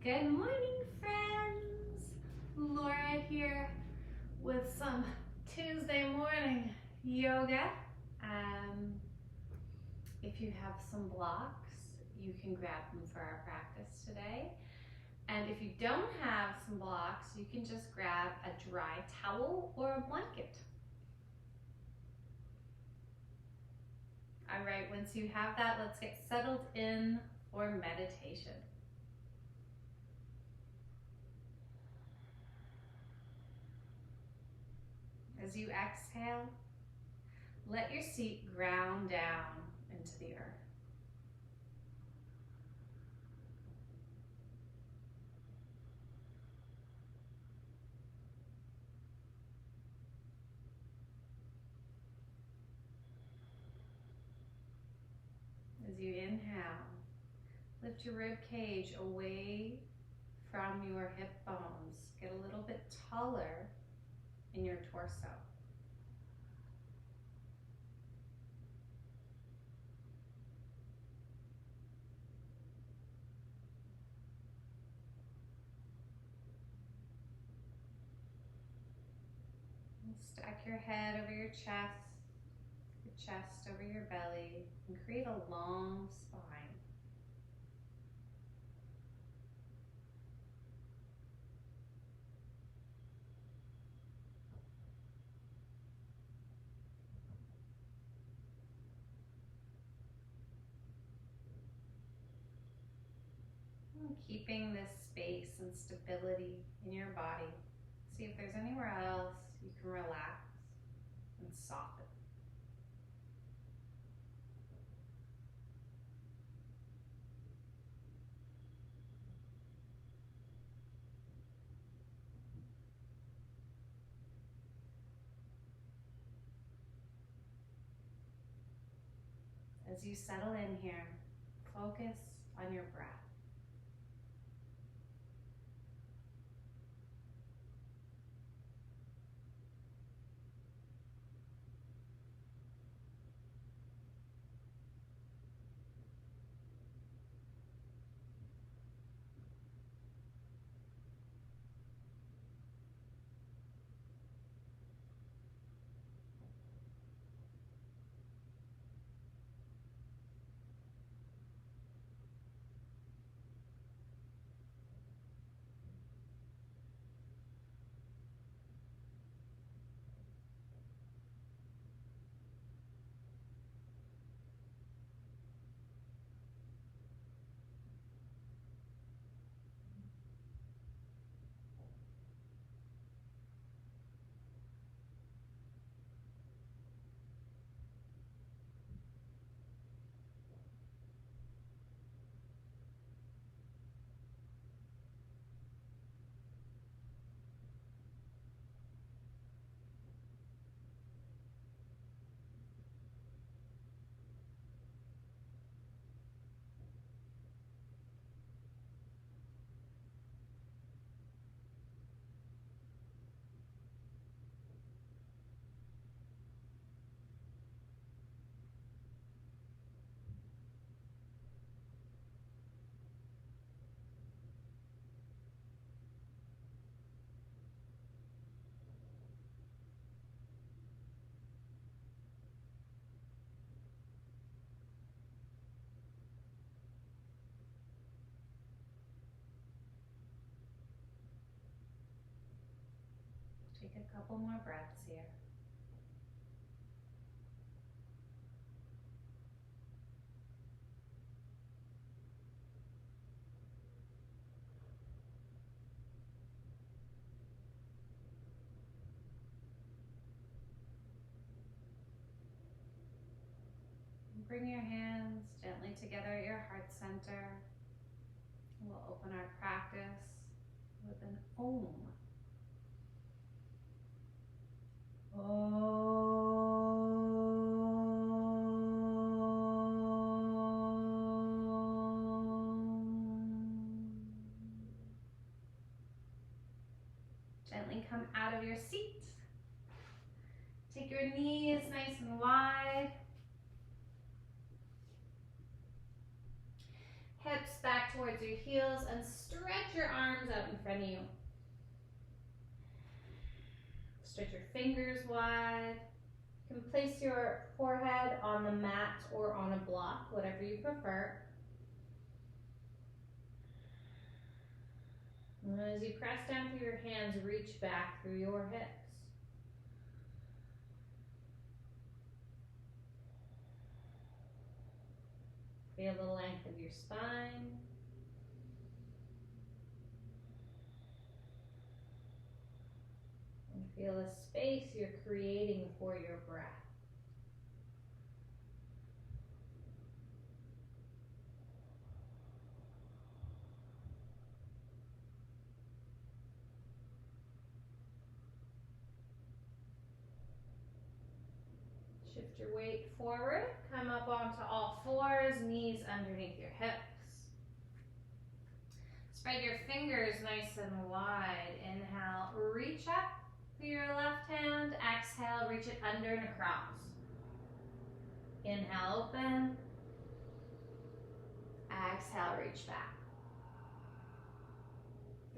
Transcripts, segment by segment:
Good morning, friends. Laura here with some Tuesday morning yoga. If you have some blocks, you can grab them for our practice today. And if you don't have some blocks, you can just grab a dry towel or a blanket. All right, once you have that, let's get settled in for meditation. As you exhale, let your seat ground down into the earth. As you inhale, lift your rib cage away from your hip bones. Get a little bit taller in your torso. Stack your head over your chest over your belly, and create a long spine. And keeping this space and stability in your body. See if there's anywhere else you can relax and soften. As you settle in here, focus on your breath. Take a couple more breaths here. Bring your hands gently together at your heart center. We'll open our practice with an Om. Gently come out of your seat. Take your knees nice and wide. hips back towards your heels and stretch your arms out in front of you. Stretch your fingers wide. You can place your forehead on the mat or on a block, whatever you prefer. And as you press down through your hands, reach back through your hips. Feel the length of your spine. And feel the space you're creating for your breath. Shift your weight forward, come up onto all fours, knees underneath your hips. Spread your fingers nice and wide. Inhale, reach up through your left hand. Exhale, reach it under and across. Inhale, open. Exhale, reach back.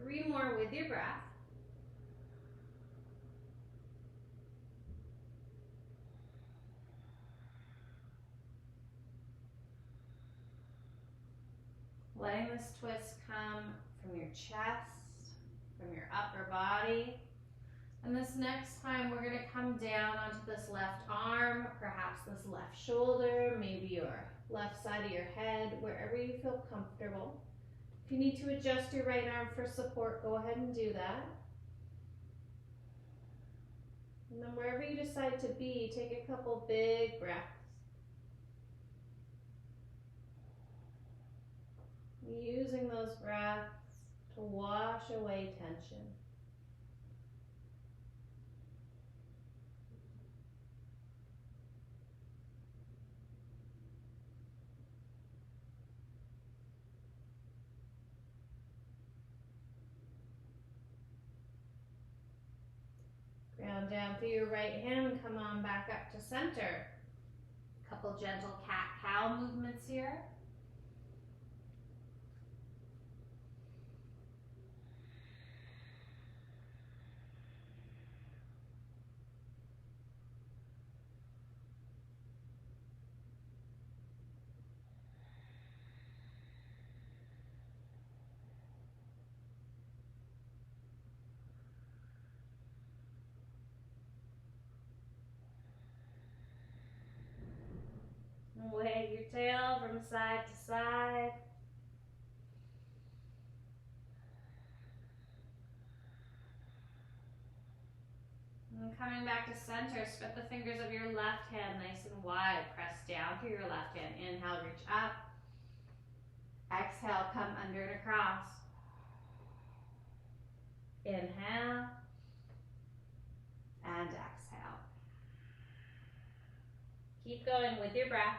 3 more with your breath. Letting this twist come from your chest, from your upper body. And this next time we're going to come down onto this left arm, perhaps this left shoulder, maybe your left side of your head, wherever you feel comfortable. If you need to adjust your right arm for support, go ahead and do that. And then wherever you decide to be, take a couple big breaths. Using those breaths to wash away tension. Ground down through your right hand, come on back up to center. Couple gentle cat-cow movements here. Wag your tail from side to side. And coming back to center, spread the fingers of your left hand nice and wide. Press down through your left hand. Inhale, reach up. Exhale, come under and across. Inhale. And exhale. Keep going with your breath.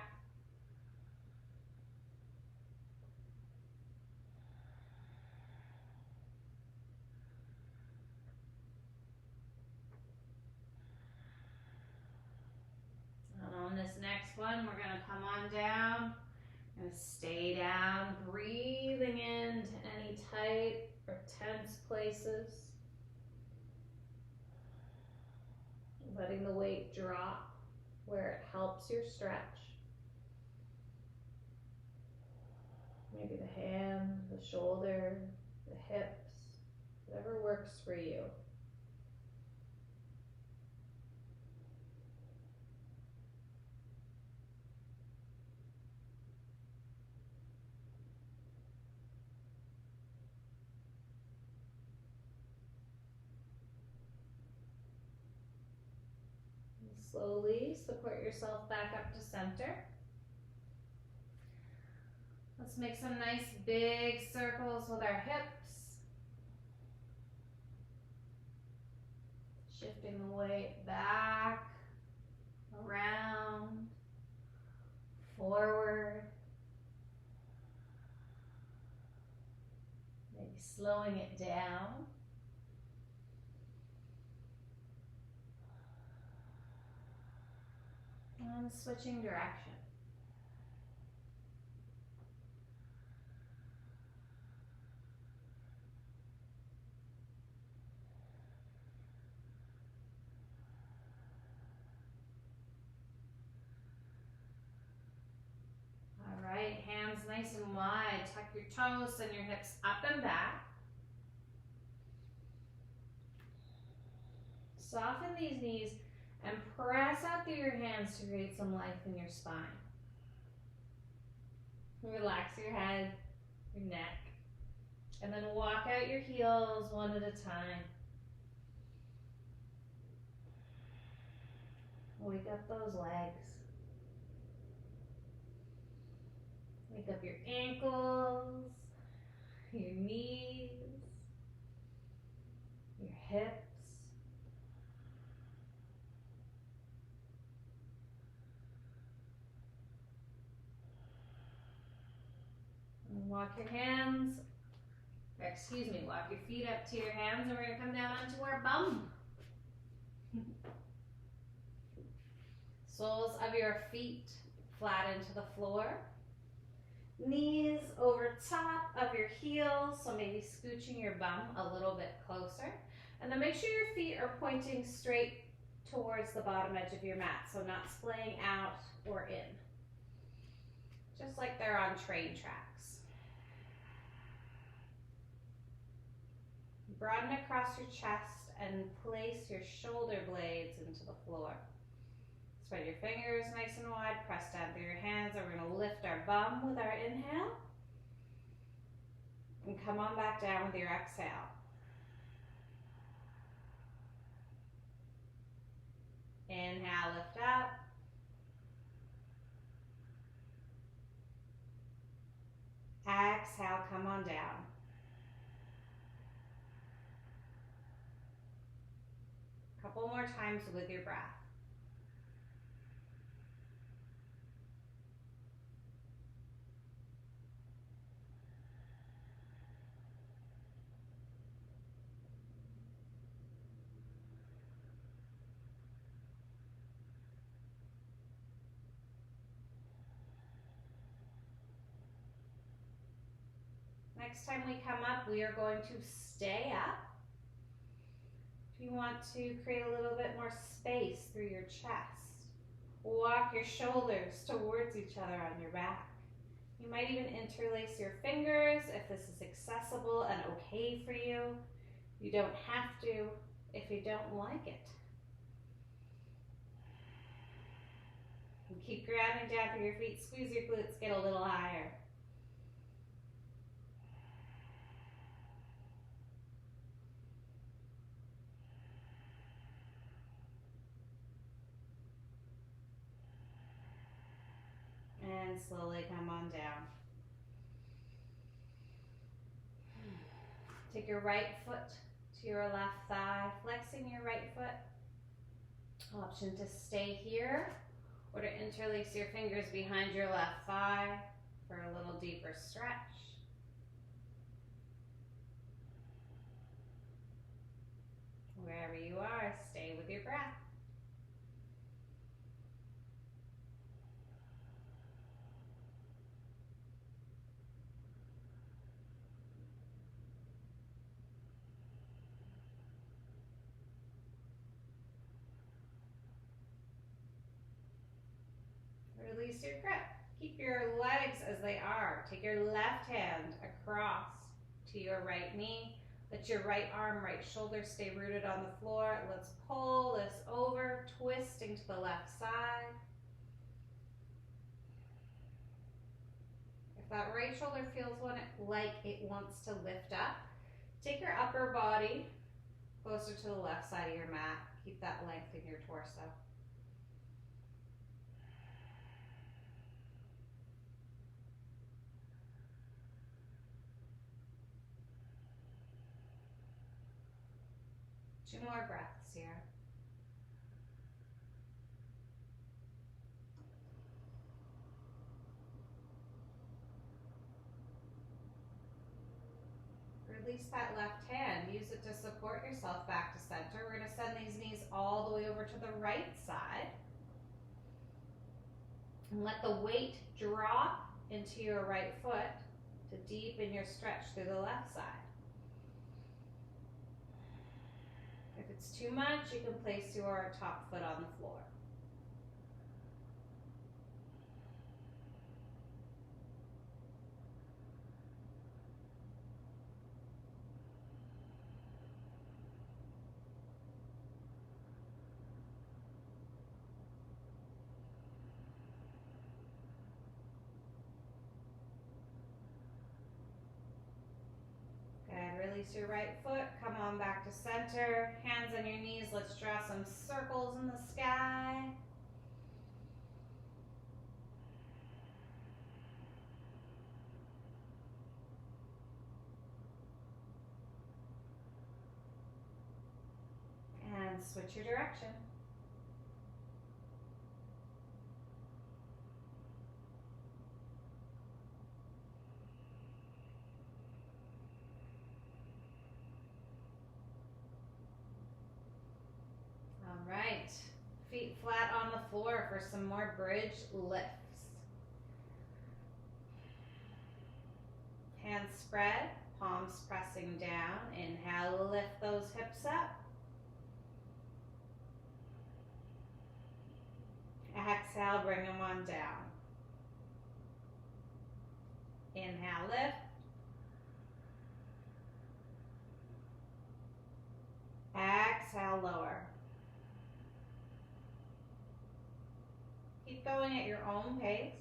On this next one, we're going to come on down. We're going to stay down, breathing into any tight or tense places. Letting the weight drop where it helps your stretch. Maybe the hand, the shoulder, the hips, whatever works for you. Slowly support yourself back up to center. Let's make some nice big circles with our hips. Shifting the weight back, around, forward. Maybe slowing it down. And switching direction. nice and wide. Tuck your toes and your hips up and back. Soften these knees and press out through your hands to create some life in your spine. Relax your head, your neck, and then walk out your heels one at a time. Wake up those legs. Wake up your ankles, your knees, your hips. And walk your feet up to your hands, and we're going to come down onto our bum. Soles of your feet flat into the floor. Knees over top of your heels, so maybe scooching your bum a little bit closer. And then make sure your feet are pointing straight towards the bottom edge of your mat, so not splaying out or in. Just like they're on train tracks. Broaden across your chest and place your shoulder blades into the floor. Spread your fingers nice and wide, press down through your hands, and we're going to lift our bum with our inhale. And come on back down with your exhale. Inhale, lift up. Exhale, come on down. Couple more times with your breath. Next time we come up, we are going to stay up. If you want to create a little bit more space through your chest, walk your shoulders towards each other on your back. You might even interlace your fingers if this is accessible and okay for you. You don't have to if you don't like it. And keep grounding down through your feet. Squeeze your glutes, get a little higher. And slowly come on down. Take your right foot to your left thigh, flexing your right foot. Option to stay here or to interlace your fingers behind your left thigh for a little deeper stretch. Wherever you are, stay with your breath. Release your grip. Keep your legs as they are. Take your left hand across to your right knee. Let your right arm, right shoulder stay rooted on the floor. Let's pull this over, twisting to the left side. If that right shoulder feels like it wants to lift up, take your upper body closer to the left side of your mat. Keep that length in your torso. Two more breaths here. Release that left hand. Use it to support yourself back to center. We're going to send these knees all the way over to the right side. And let the weight drop into your right foot to deepen your stretch through the left side. If it's too much, you can place your top foot on the floor. release your right foot. Come on back to center. Hands on your knees. Let's draw some circles in the sky. And switch your direction. All right, feet flat on the floor for some more bridge lifts. Hands spread, palms pressing down. Inhale, lift those hips up. Exhale, bring them on down. Inhale, lift. Exhale, lower. Keep going at your own pace.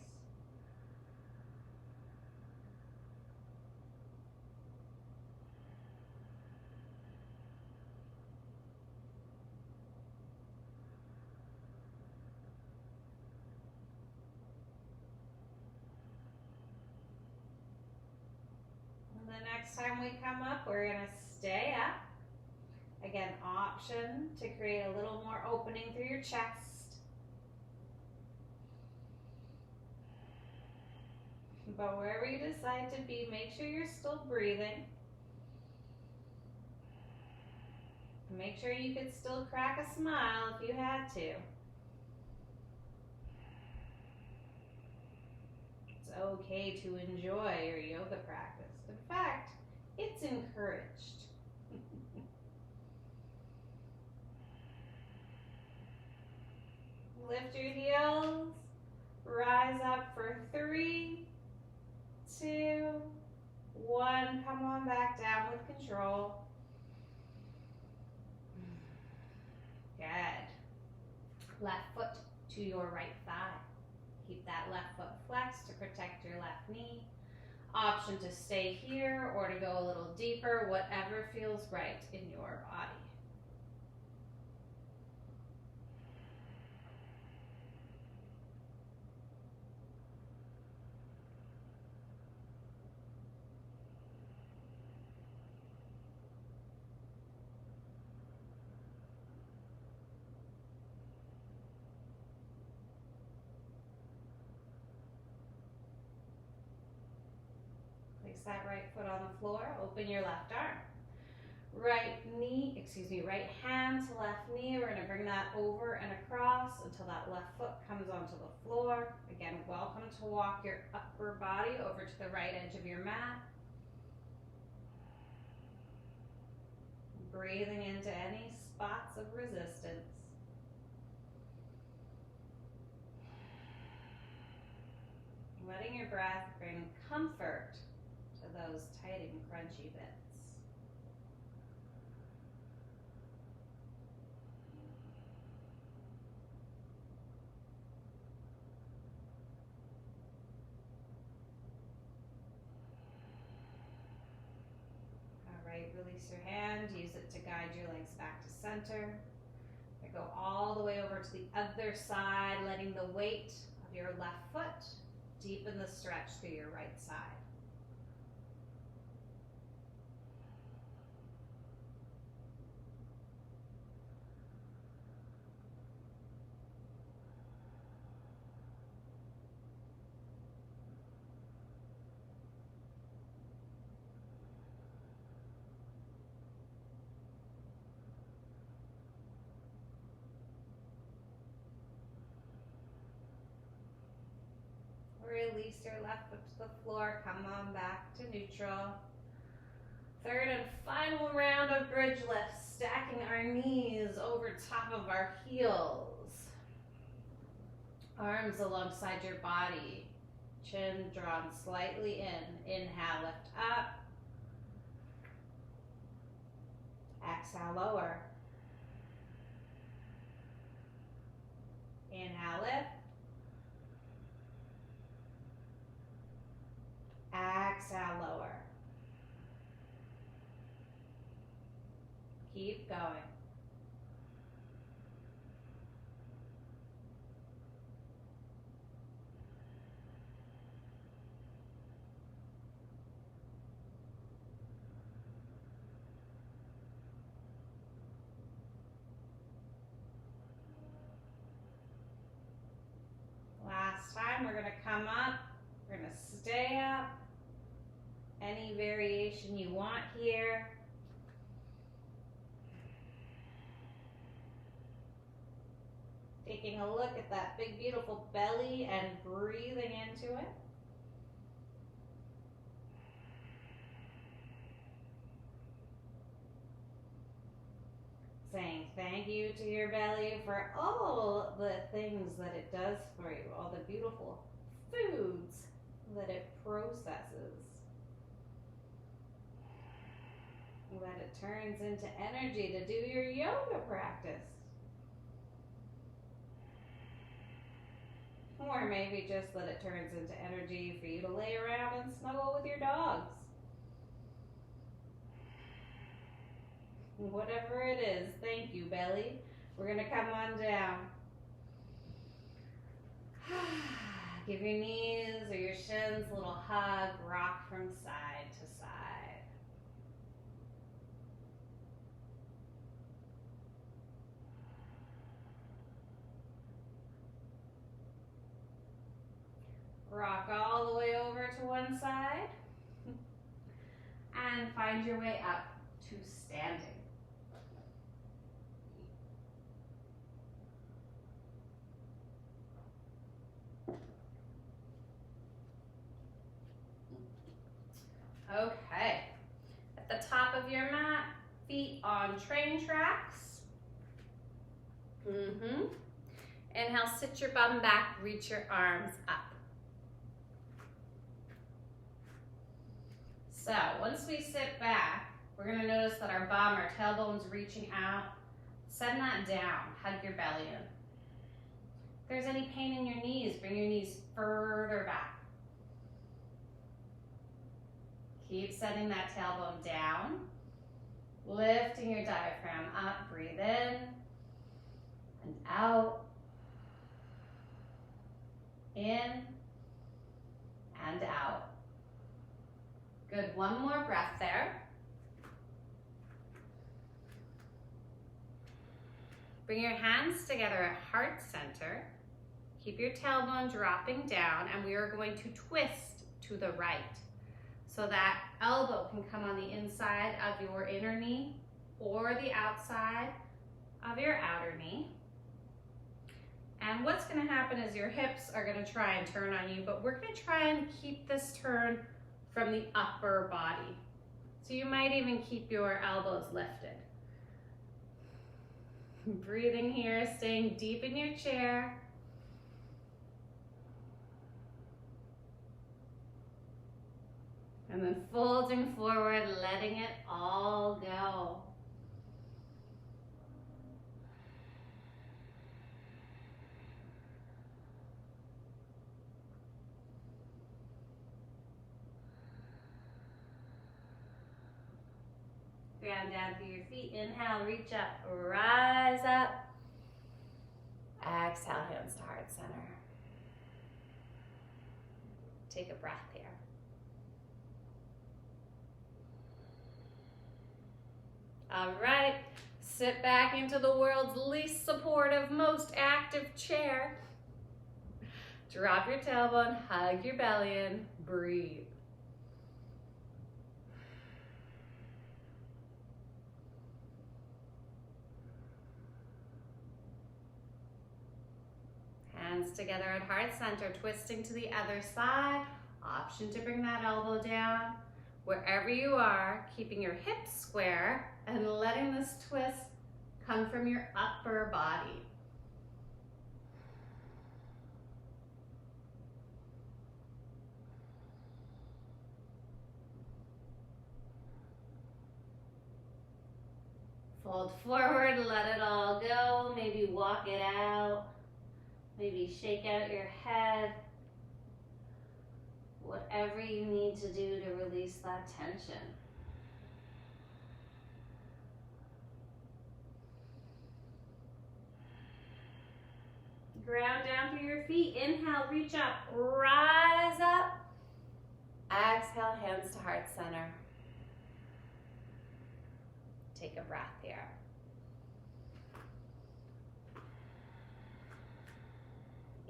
And the next time we come up, we're going to stay up. Again, option to create a little more opening through your chest. But wherever you decide to be, make sure you're still breathing. Make sure you could still crack a smile if you had to. It's okay to enjoy your yoga practice. In fact, it's encouraged. Lift your heels, rise up for 3, 2, 1. Come on back down with control. Good. Left foot to your right thigh. Keep that left foot flexed to protect your left knee. Option to stay here or to go a little deeper, whatever feels right in your body. That right foot on the floor, open your left arm. Right hand to left knee. We're going to bring that over and across until that left foot comes onto the floor. Again, welcome to walk your upper body over to the right edge of your mat. Breathing into any spots of resistance. Letting your breath bring comfort to those tight and crunchy bits. All right, release your hand, use it to guide your legs back to center. Go all the way over to the other side, letting the weight of your left foot deepen the stretch through your right side. Release your left foot to the floor. Come on back to neutral. Third and final round of bridge lifts, stacking our knees over top of our heels. Arms alongside your body. Chin drawn slightly in. Inhale, lift up. Exhale, lower. Inhale, lift. Exhale, lower. Keep going. Last time, we're going to come up, we're going to stay up. Any variation you want here. Taking a look at that big, beautiful belly and breathing into it. Saying thank you to your belly for all the things that it does for you, all the beautiful foods that it processes, that it turns into energy to do your yoga practice. Or maybe just that it turns into energy for you to lay around and snuggle with your dogs. Whatever it is, thank you, belly. We're going to come on down. Give your knees or your shins a little hug, rock from side to side. Rock all the way over to one side. And find your way up to standing. Okay, at the top of your mat, feet on train tracks. Inhale, sit your bum back, reach your arms up. So once we sit back, we're gonna notice that our bum, our tailbone's reaching out. Send that down, hug your belly in. If there's any pain in your knees, bring your knees further back. Keep sending that tailbone down, lifting your diaphragm up, breathe in and out, in and out. Good, one more breath there. Bring your hands together at heart center. Keep your tailbone dropping down, and we are going to twist to the right. So that elbow can come on the inside of your inner knee or the outside of your outer knee. And what's going to happen is your hips are going to try and turn on you, but we're going to try and keep this turn from the upper body. So you might even keep your elbows lifted. Breathing here, staying deep in your chair. And then folding forward, letting it all go. Ground down through your feet. Inhale, reach up, rise up. Exhale, hands to heart center. Take a breath here. All right, sit back into the world's least supportive, most active chair. Drop your tailbone, hug your belly in, breathe. Hands together at heart center, twisting to the other side. Option to bring that elbow down. Wherever you are, keeping your hips square and letting this twist come from your upper body. Fold forward, let it all go. Maybe walk it out. Maybe shake out your head. Whatever you need to do to release that tension. Ground down through your feet. Inhale, reach up, rise up. Exhale, hands to heart center. Take a breath here.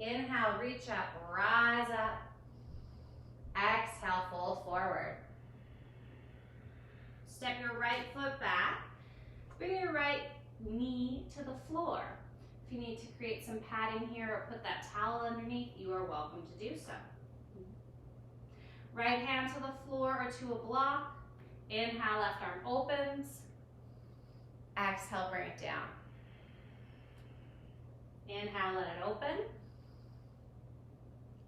Inhale, reach up, rise up. Exhale, fold forward. Step your right foot back. Bring your right knee to the floor. If you need to create some padding here or put that towel underneath, you are welcome to do so. Right hand to the floor or to a block. Inhale, left arm opens. Exhale, bring it down. Inhale, let it open.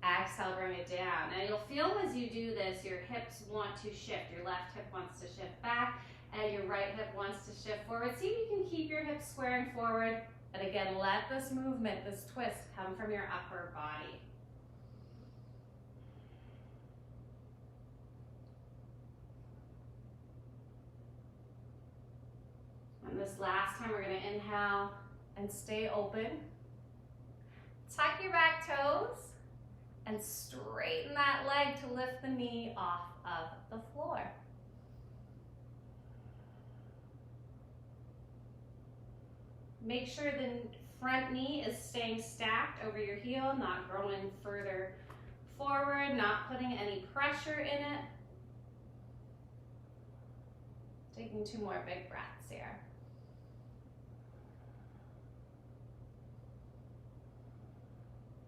Exhale, bring it down. Now you'll feel as you do this, your hips want to shift. Your left hip wants to shift back and your right hip wants to shift forward. See if you can keep your hips squaring forward. And again, let this movement, this twist, come from your upper body. And this last time, we're going to inhale and stay open. Tuck your back toes and straighten that leg to lift the knee off of the floor. Make sure the front knee is staying stacked over your heel, not growing further forward, not putting any pressure in it. Taking 2 more big breaths here.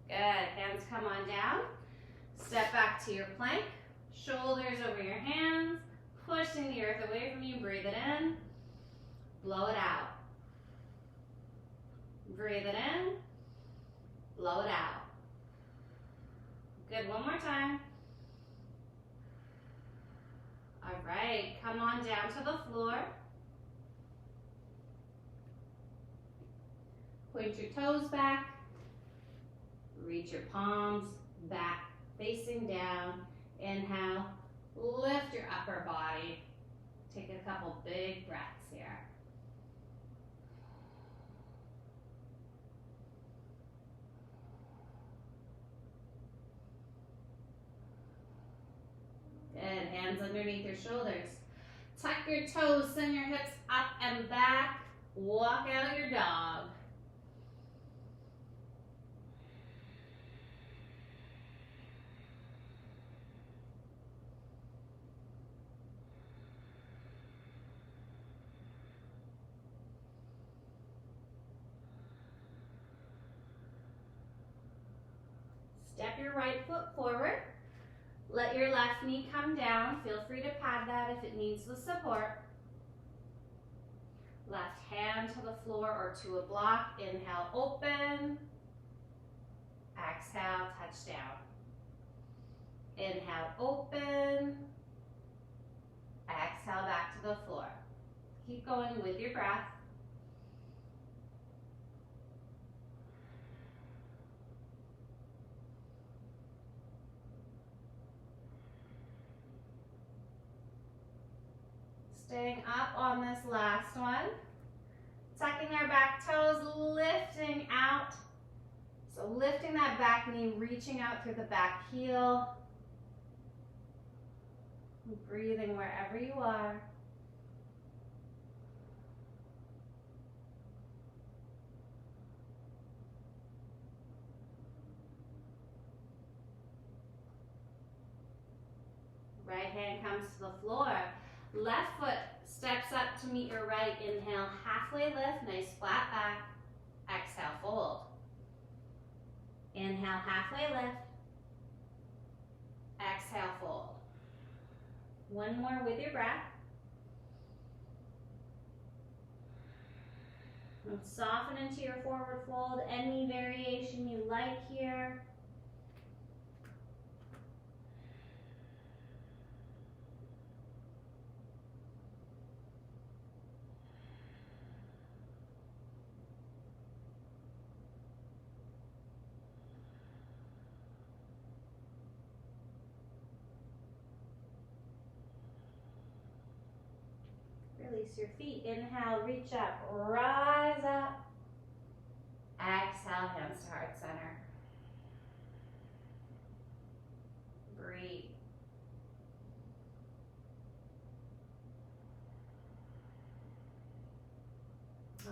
Good, hands come on down. Step back to your plank, shoulders over your hands, pushing the earth away from you, breathe it in, blow it out. Breathe it in, blow it out. Good, one more time. All right, come on down to the floor. Point your toes back. Reach your palms back, facing down. Inhale, lift your upper body. Take a couple big breaths here. Good, hands underneath your shoulders. Tuck your toes, send your hips up and back. Walk out your dog. Step your right foot forward. Let your left knee come down. Feel free to pad that if it needs the support. Left hand to the floor or to a block. Inhale, open. Exhale, touch down. Inhale, open. Exhale, back to the floor. Keep going with your breath. Staying up on this last one. Tucking our back toes, lifting out. So lifting that back knee, reaching out through the back heel. Breathing wherever you are. Right hand comes to the floor. Left foot steps up to meet your right. Inhale, halfway lift, nice flat back. Exhale, fold. Inhale, halfway lift. Exhale, fold. One more with your breath. And soften into your forward fold. Any variation you like here. Release your feet. Inhale, reach up, rise up. Exhale, hands to heart center. Breathe.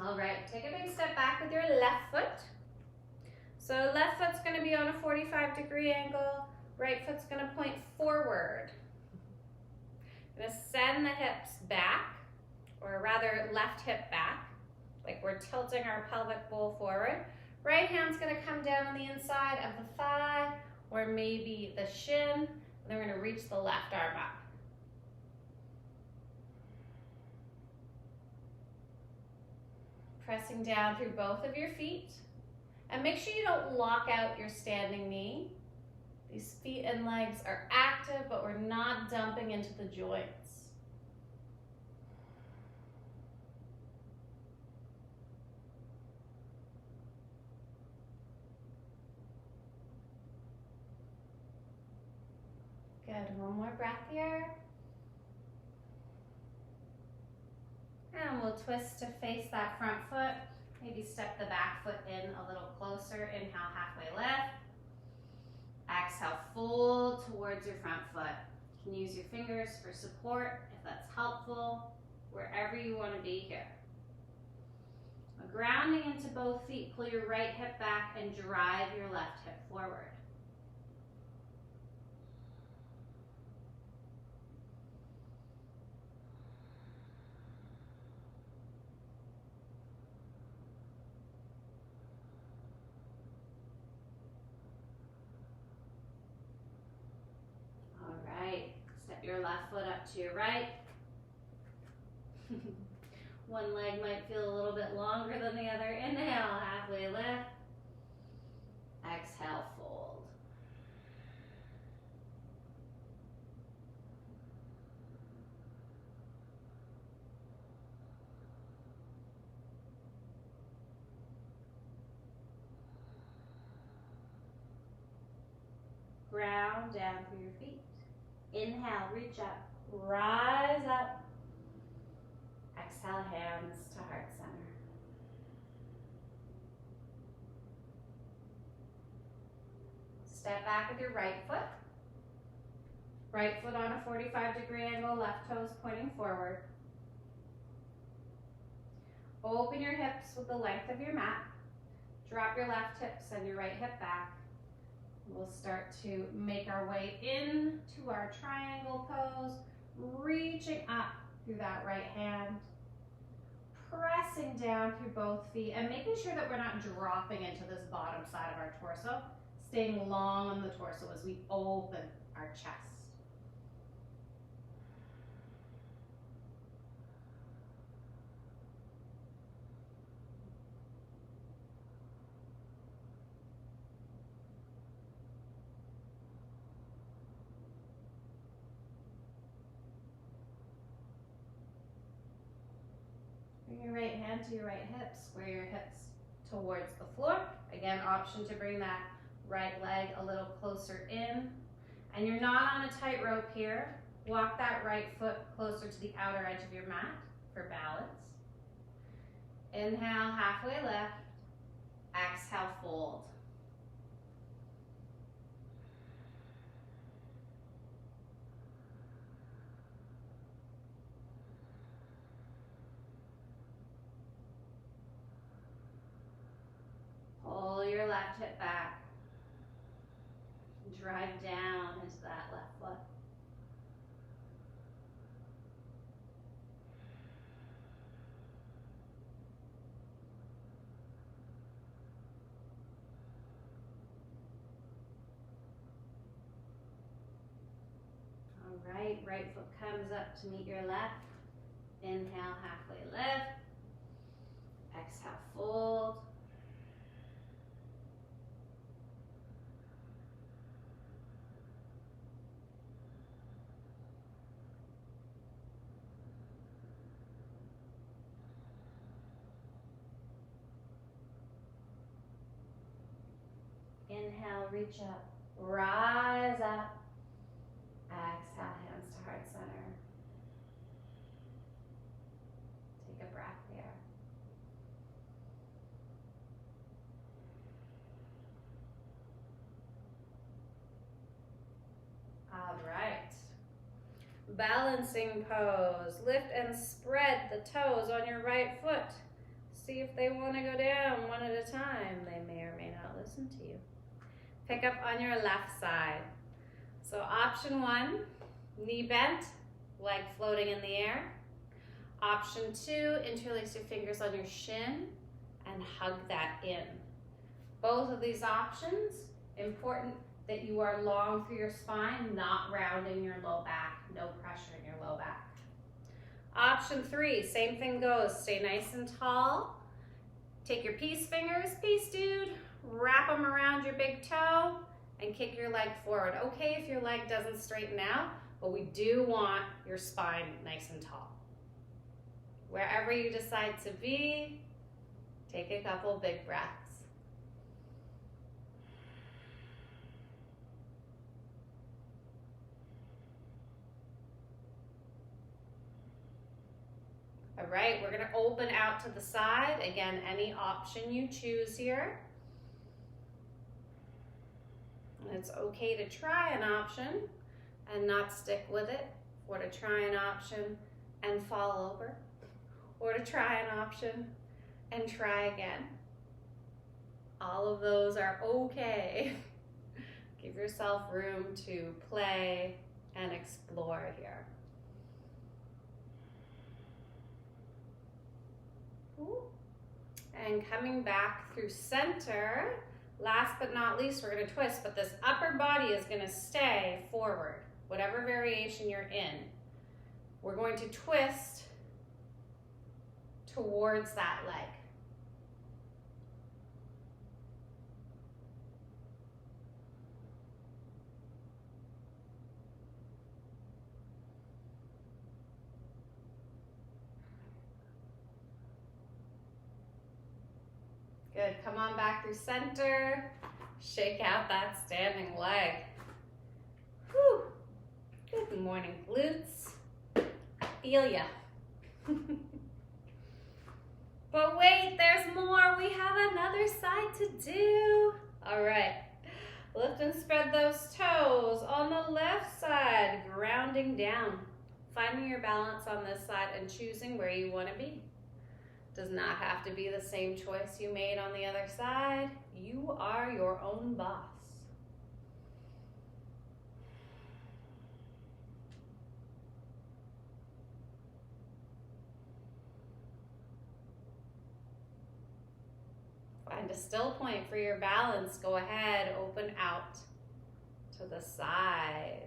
All right, take a big step back with your left foot. So left foot's going to be on a 45-degree angle. Right foot's going to point forward. Going to send the hips back, or rather left hip back, like we're tilting our pelvic bowl forward. Right hand's going to come down on the inside of the thigh, or maybe the shin, and then we're going to reach the left arm up. Pressing down through both of your feet. And make sure you don't lock out your standing knee. These feet and legs are active, but we're not dumping into the joints. Good, one more breath here. And we'll twist to face that front foot. Maybe step the back foot in a little closer. Inhale, halfway lift. Exhale, fold towards your front foot. You can use your fingers for support if that's helpful, wherever you want to be here. Grounding into both feet, pull your right hip back and drive your left hip forward. Your left foot up to your right. One leg might feel a little bit longer than the other. Inhale, halfway lift. Exhale, fold. Ground down through your feet. Inhale, reach up, rise up. Exhale, hands to heart center. Step back with your right foot. Right foot on a 45-degree angle, left toes pointing forward. Open your hips with the length of your mat. Drop your left hip, send your right hip back. We'll start to make our way into our triangle pose, reaching up through that right hand, pressing down through both feet, and making sure that we're not dropping into this bottom side of our torso, staying long on the torso as we open our chest. Bring your right hand to your right hip, square your hips towards the floor. Again, option to bring that right leg a little closer in. And you're not on a tightrope here. Walk that right foot closer to the outer edge of your mat for balance. Inhale, halfway lift. Exhale, fold. Pull your left hip back. Drive down into that left foot. All right, right foot comes up to meet your left. Inhale, halfway lift. Exhale, fold. Inhale, reach up, rise up. Exhale, hands to heart center. Take a breath here. balancing pose. Lift and spread the toes on your right foot. See if they want to go down one at a time. They may or may not listen to you. Pick up on your left side. So option 1, knee bent, leg floating in the air. Option 2, interlace your fingers on your shin and hug that in. Both of these options, important that you are long through your spine, not rounding your low back, no pressure in your low back. Option 3, same thing goes, stay nice and tall. Take your peace fingers, peace dude, wrap them around your big toe and kick your leg forward. Okay if your leg doesn't straighten out, but we do want your spine nice and tall. Wherever you decide to be, take a couple big breaths. All right, we're gonna open out to the side. Again, any option you choose here. It's okay to try an option and not stick with it, or to try an option and fall over, or to try an option and try again. All of those are okay. Give yourself room to play and explore here. Ooh. And coming back through center, last but not least, we're gonna twist, but this upper body is gonna stay forward, whatever variation you're in. We're going to twist towards that leg. Good, come on back through center. Shake out that standing leg. Whew. Good morning, glutes. I feel ya. But wait, there's more. We have another side to do. All right, lift and spread those toes on the left side, grounding down. Finding your balance on this side and choosing where you want to be. Does not have to be the same choice you made on the other side. You are your own boss. Find a still point for your balance. Go ahead, open out to the side.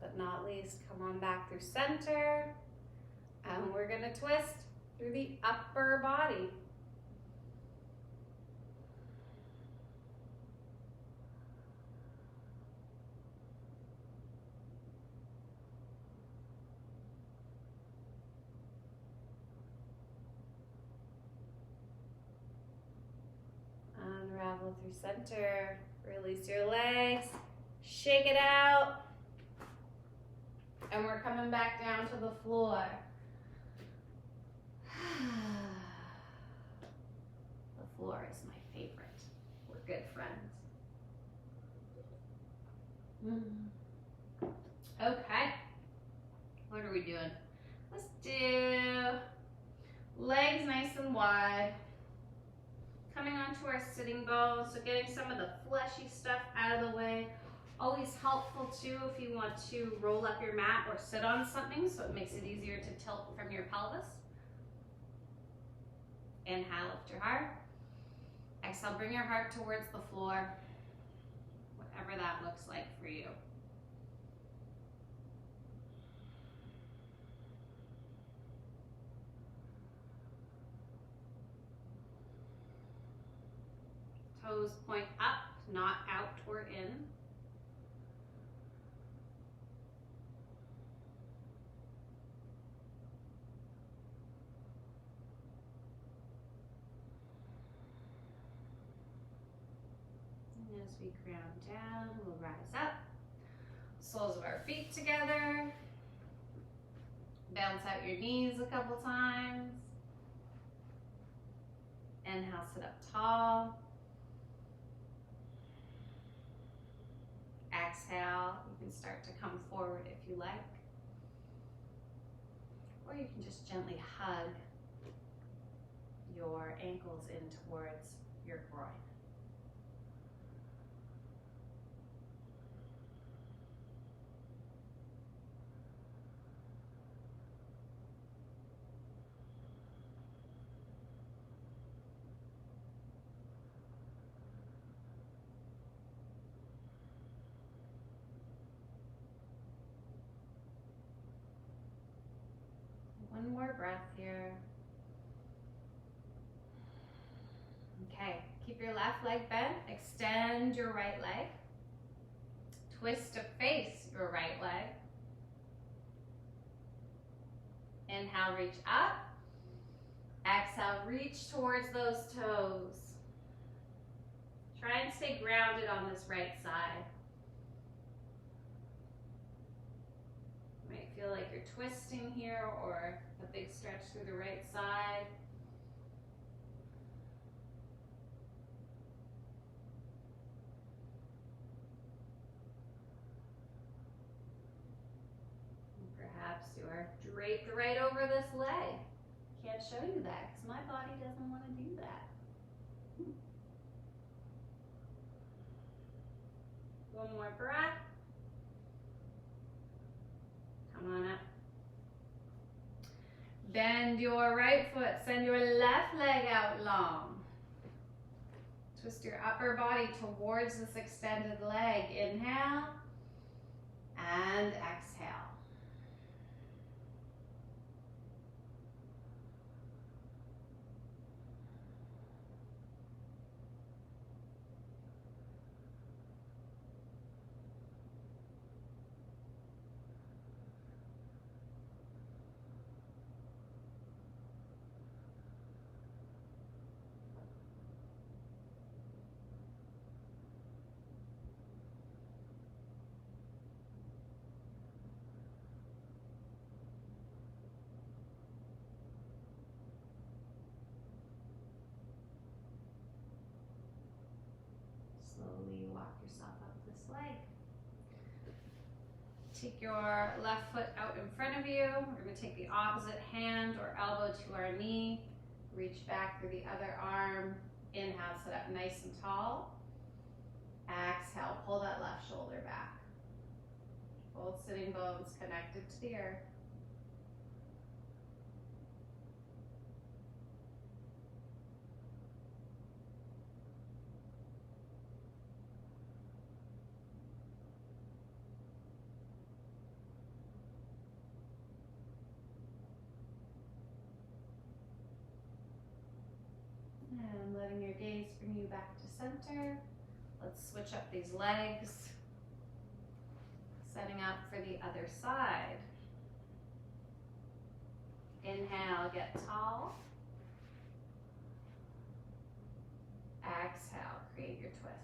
But not least, come on back through center, and we're gonna twist through the upper body. Unravel through center, release your legs, shake it out. And we're coming back down to the floor. The floor is my favorite. We're good friends. Okay. What are we doing? Let's do legs nice and wide. Coming onto our sitting bones, so getting some of the fleshy stuff out of the way. Always helpful too if you want to roll up your mat or sit on something so it makes it easier to tilt from your pelvis. Inhale, lift your heart. Exhale, bring your heart towards the floor, whatever that looks like for you. Toes point up, not out or in. As we ground down, we'll rise up. soles of our feet together. Bounce out your knees a couple times. Inhale, sit up tall. Exhale, you can start to come forward if you like. Or you can just gently hug your ankles in towards your groin. One more breath here. Okay, keep your left leg bent. Extend your right leg. Twist to face your right leg. Inhale, reach up. Exhale, reach towards those toes. Try and stay grounded on this right side. You might feel like you're twisting here or a big stretch through the right side. Perhaps you are draped right over this leg. Can't show you that because my body doesn't want to do that. One more breath. Come on up. Bend your right foot. Send your left leg out long. Twist your upper body towards this extended leg. Inhale and exhale. Slowly walk yourself up this leg. Take your left foot out in front of you. We're going to take the opposite hand or elbow to our knee. Reach back through the other arm. Inhale, sit up nice and tall. Exhale, pull that left shoulder back. Both sitting bones connected to the earth. And letting your gaze bring you back to center. Let's switch up these legs. Setting up for the other side. Inhale, get tall. Exhale, create your twist.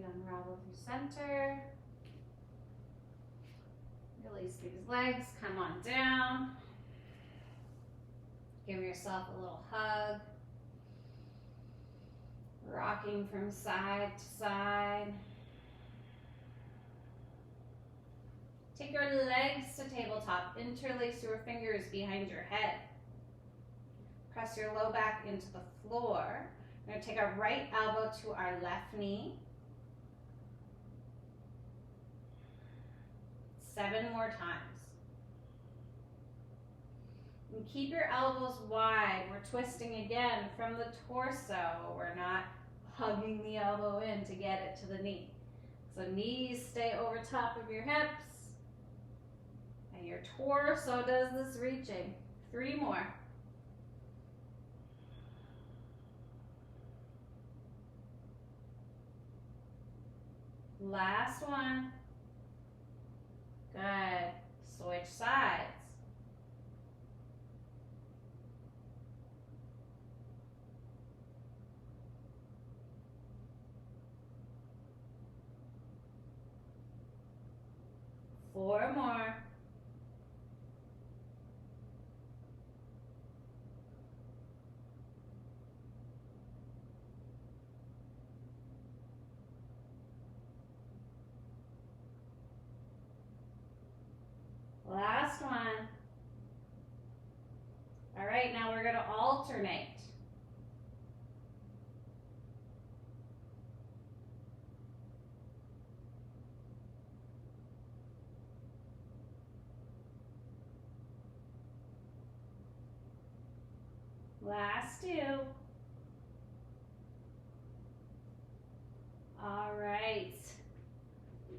Unravel through center. Release these legs, come on down. Give yourself a little hug. Rocking from side to side. Take your legs to tabletop. Interlace your fingers behind your head. Press your low back into the floor. We're going to take our right elbow to our left knee. 7 more times. And keep your elbows wide. We're twisting again from the torso. We're not hugging the elbow in to get it to the knee. So knees stay over top of your hips. And your torso does this reaching. 3 more. Last one. Good. Switch sides. Four more. Last one. All right, now we're going to alternate. Last 2. All right.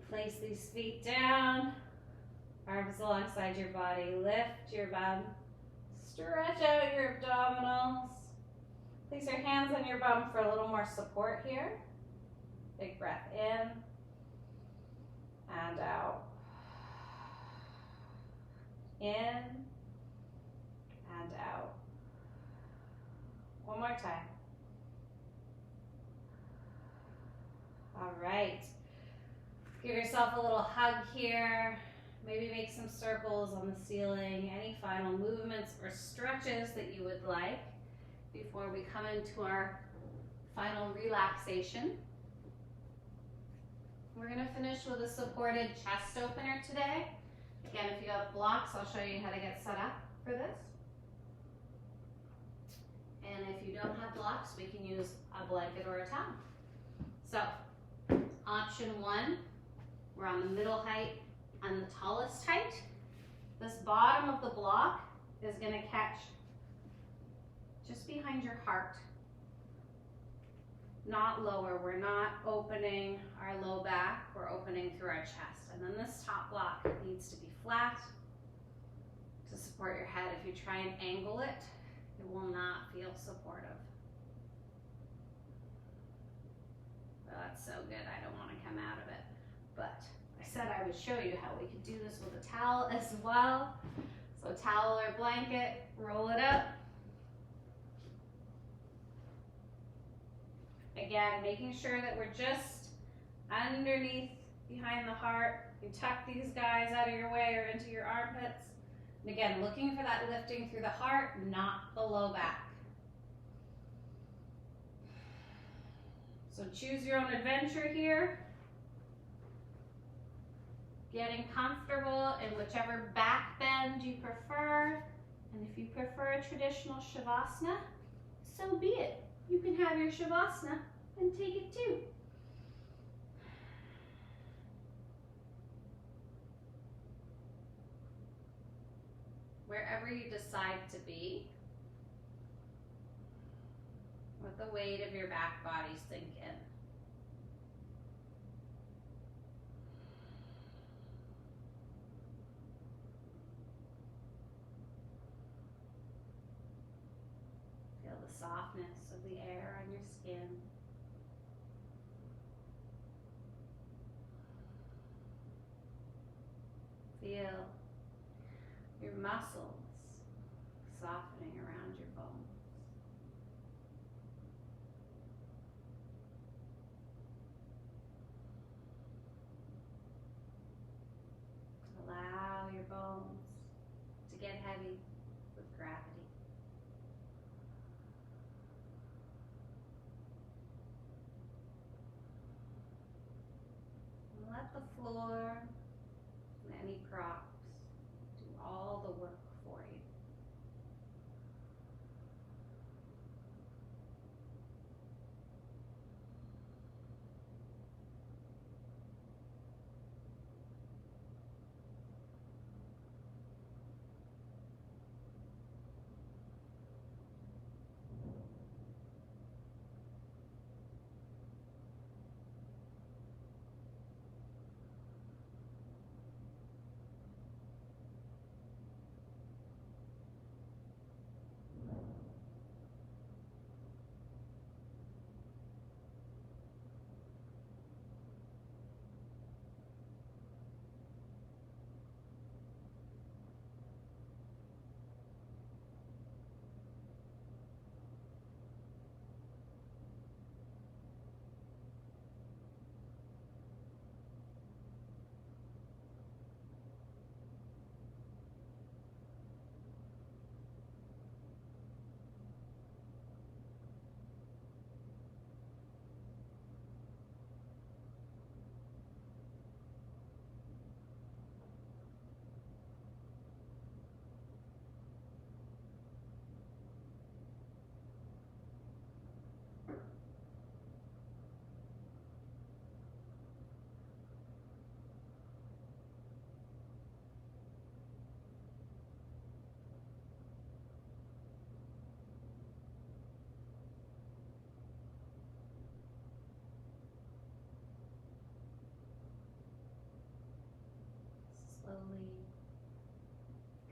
Place these feet down. Arms alongside your body. Lift your bum. Stretch out your abdominals. Place your hands on your bum for a little more support here. Big breath in and out. In and out. One more time. All right. Give yourself a little hug here. Maybe make some circles on the ceiling. Any final movements or stretches that you would like before we come into our final relaxation. We're going to finish with a supported chest opener today. Again, if you have blocks, I'll show you how to get set up for this. And if you don't have blocks, we can use a blanket or a towel. So, option 1, we're on the middle height and the tallest height. This bottom of the block is going to catch just behind your heart, not lower. We're not opening our low back, we're opening through our chest. And then this top block needs to be flat to support your head. If you try and angle it, it will not feel supportive. Well, that's so good, I don't want to come out of it. But I said I would show you how we could do this with a towel as well. So towel or blanket, roll it up. Again, making sure that we're just underneath, behind the heart. You tuck these guys out of your way or into your armpits. And again, looking for that lifting through the heart, not the low back. So choose your own adventure here. Getting comfortable in whichever back bend you prefer. And if you prefer a traditional Shavasana, so be it. You can have your Shavasana and take it too. Wherever you decide to be, let the weight of your back body sink in. Feel the softness of the air on your skin. Feel your muscles softening around your bones. Allow your bones to get heavy with gravity. And let the floor and any props do all the work for you.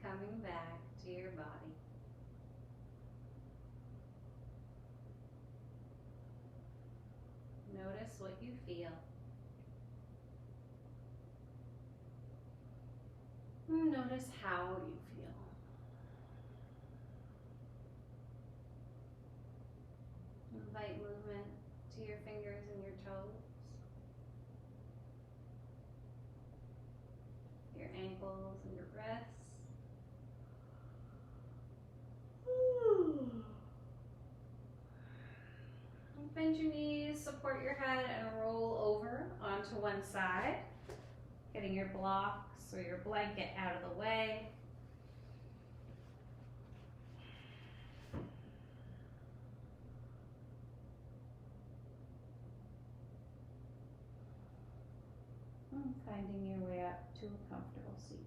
coming back to your body. Notice what you feel. Notice how you feel. Invite movement to your fingers and your toes, your ankles and your wrists. Bend your knees, support your head, and roll over onto one side, getting your blocks or your blanket out of the way. And finding your way up to a comfortable seat.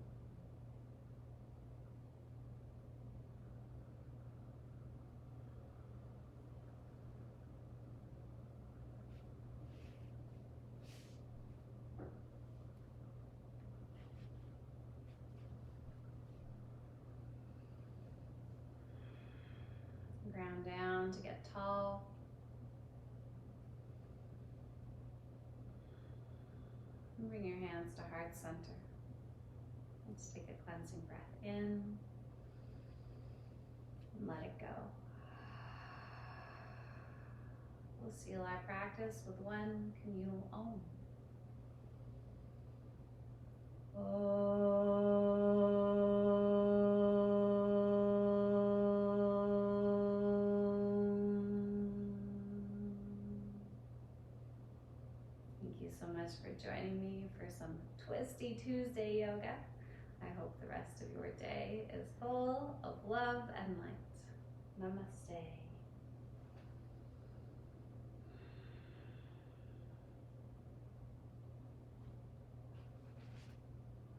Ground down to get tall. And bring your hands to heart center. Let's take a cleansing breath in and let it go. We'll seal our practice with one communal Om. Thank you so much for joining me for some Twisty Tuesday yoga. I hope the rest of your day is full of love and light. Namaste.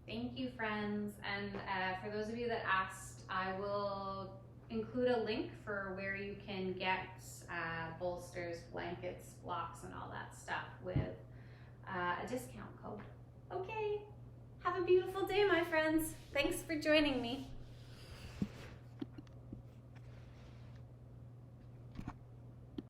Thank you, friends. And for those of you that asked, I will include a link for where you can get bolsters, blankets, blocks, and all that stuff with a discount code. Okay, have a beautiful day, my friends. Thanks for joining me.